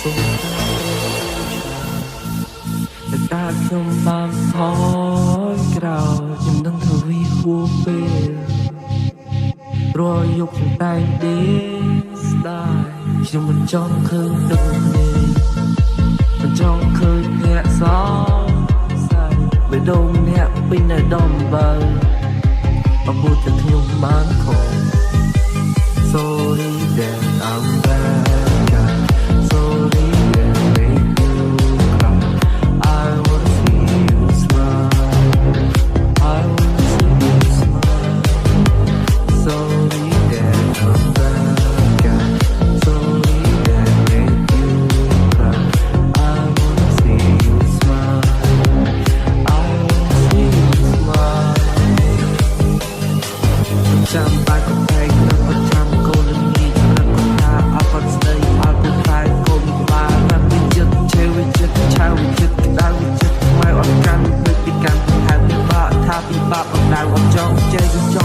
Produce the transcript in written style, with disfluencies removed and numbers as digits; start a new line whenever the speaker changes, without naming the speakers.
แต่ตาខ្ញុំបានថយក្រោយខ្ញុំដឹងថាវាហួសពេលរាល់យប់ខ្ញុំតែងដេកស្ដាយខ្ញុំមិនចង់ឃើញទឹកនេះមិនចង់ឃើញអ្នកសោកសៅបេះដូងអ្នកពេញតែដំបើបើพูดតែខ្ញុំបានខក Sorry that I'm bad Sorry that make you cry I wanna see you smile I wanna see you smile Sorry that I'm bad Sorry that make you cry I wanna see you smile I wanna see you smile ចាំបាច់ក៏តែងនៅប្រចាំកូននឹងនេះព្រឹកថាអត់គាត់ស្ដីអត់ទៅខ្លាយកូនបាតែពីចិត្តឆេវចិត្តឆៅចិត្តដៅចិត្តម៉ែអត់កាន់ដូចពីកាន់ថែមពិបាកថាពិបាកអត់ដៅអត់ចង់ចេះចង់